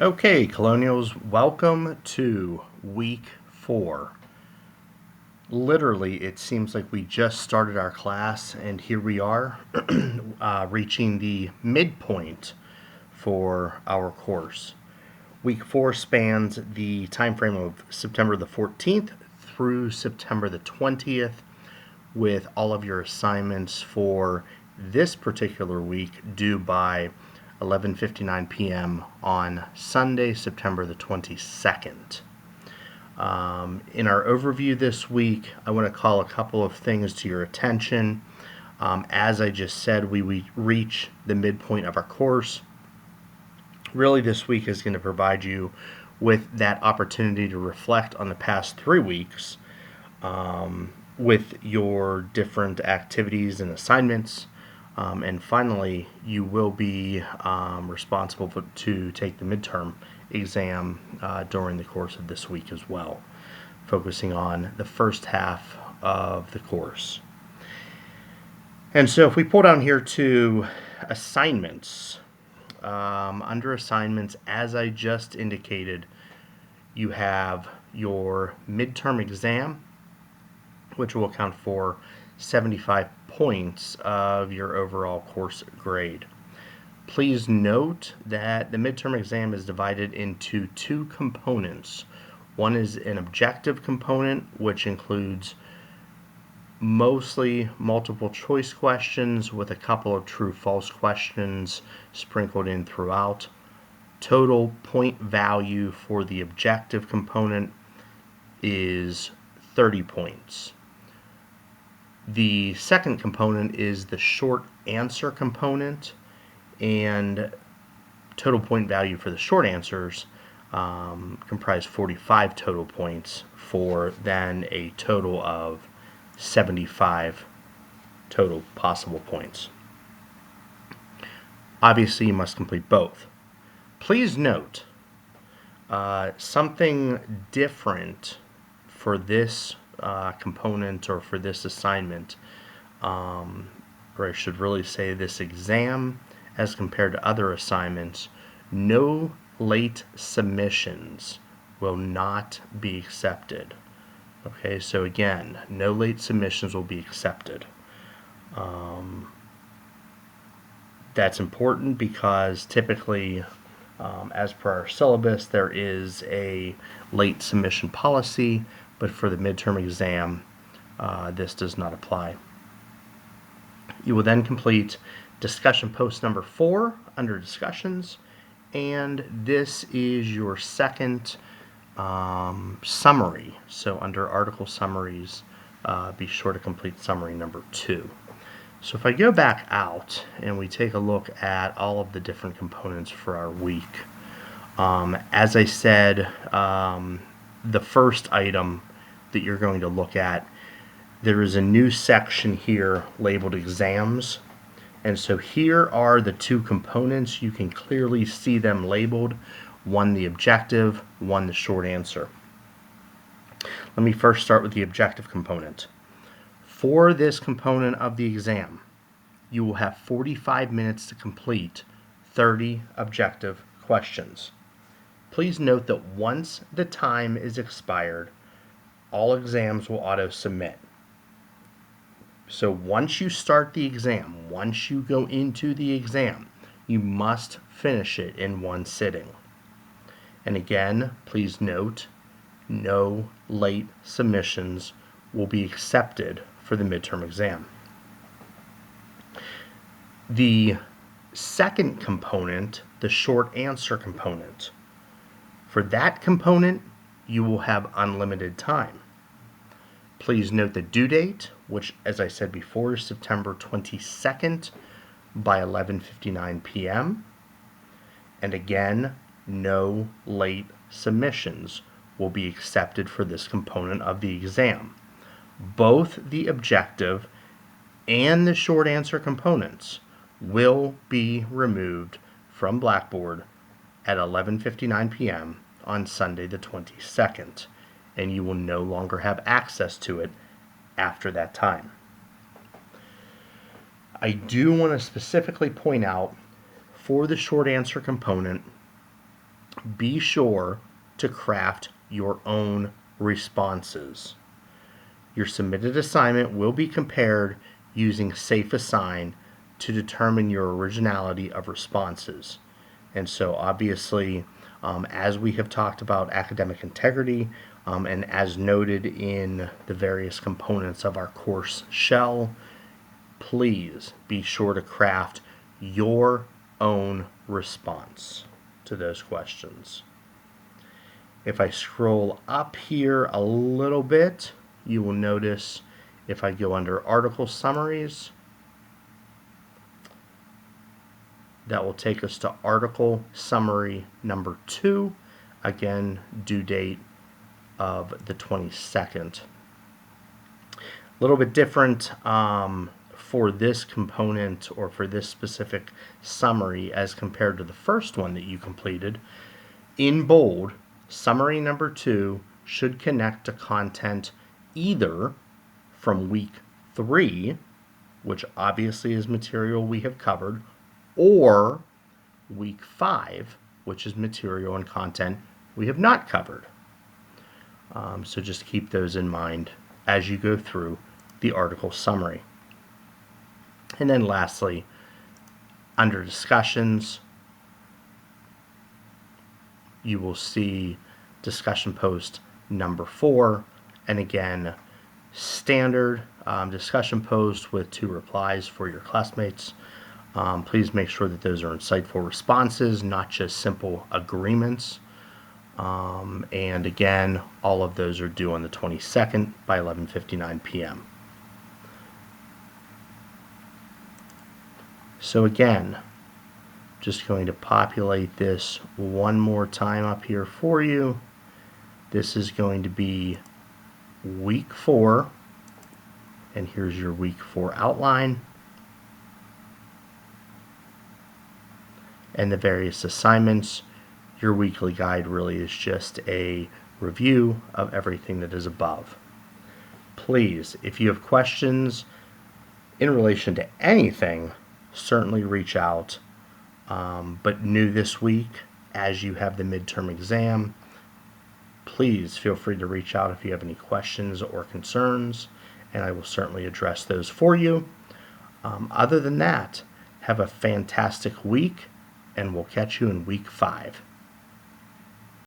Okay, Colonials, welcome to week 4. Literally, it seems like we just started our class, and here we are reaching the midpoint for our course. Week 4 spans the time frame of September the 14th through September the 20th, with all of your assignments for this particular week due by 11:59 p.m. on Sunday, September the 22nd. In our overview this week, I want to call a couple of things to your attention. As I just said, we reach the midpoint of our course. Really, this week is going to provide you with that opportunity to reflect on the past 3 weeks with your different activities and assignments. And finally, you will be responsible to take the midterm exam during the course of this week as well, focusing on the first half of the course. And so if we pull down here to assignments, under assignments, as I just indicated, you have your midterm exam, which will account for 75 points of your overall course grade. Please note that the midterm exam is divided into 2 components. One is an objective component, which includes mostly multiple choice questions with a couple of true-false questions sprinkled in throughout. Total point value for the objective component is 30 points. The second component is the short answer component, and total point value for the short answers comprise 45 total points for then a total of 75 total possible points. Obviously, you must complete both. Please note something different for this component or for this assignment, or I should really say this exam as compared to other assignments. No late submissions will not be accepted. Okay, so again, no late submissions will be accepted. That's important because typically, as per our syllabus, there is a late submission policy, but for the midterm exam, this does not apply. You will then complete discussion post number 4 under discussions, and this is your second summary. So under article summaries, be sure to complete summary number 2. So if I go back out and we take a look at all of the different components for our week, as I said, the first item that you're going to look at, there is a new section here labeled exams. And so here are the 2 components. You can clearly see them labeled. One the objective, one the short answer. Let me first start with the objective component. For this component of the exam, you will have 45 minutes to complete 30 objective questions. Please note that once the time is expired, all exams will auto-submit. So once you start the exam, once you go into the exam, you must finish it in one sitting. And again, please note, no late submissions will be accepted for the midterm exam. The second component, the short answer component. For that component, you will have unlimited time. Please note the due date, which, as I said before, is September 22nd by 11:59 p.m. And again, no late submissions will be accepted for this component of the exam. Both the objective and the short answer components will be removed from Blackboard at 11:59 p.m. on Sunday the 22nd, and you will no longer have access to it after that time. I do want to specifically point out for the short answer component, be sure to craft your own responses. Your submitted assignment will be compared using SafeAssign to determine your originality of responses. And so obviously, as we have talked about academic integrity, and as noted in the various components of our course shell, please be sure to craft your own response to those questions. If I scroll up here a little bit, you will notice if I go under article summaries, that will take us to article summary number 2, again, due date of the 22nd. A little bit different for this component or for this specific summary as compared to the first one that you completed. In bold, summary number 2 should connect to content either from week 3, which obviously is material we have covered, or week 5, which is material and content we have not covered. So just keep those in mind as you go through the article summary. And then lastly, under discussions, you will see discussion post number 4, and again, standard discussion post with 2 replies for your classmates. Please make sure that those are insightful responses, not just simple agreements. And again, all of those are due on the 22nd by 11:59 p.m. So again, just going to populate this one more time up here for you. This is going to be week 4, and here's your week 4 outline. And the various assignments. Your weekly guide really is just a review of everything that is above. Please, if you have questions in relation to anything, certainly reach out. But new this week, as you have the midterm exam, please feel free to reach out if you have any questions or concerns, and I will certainly address those for you. Other than that, have a fantastic week, and we'll catch you in week 5.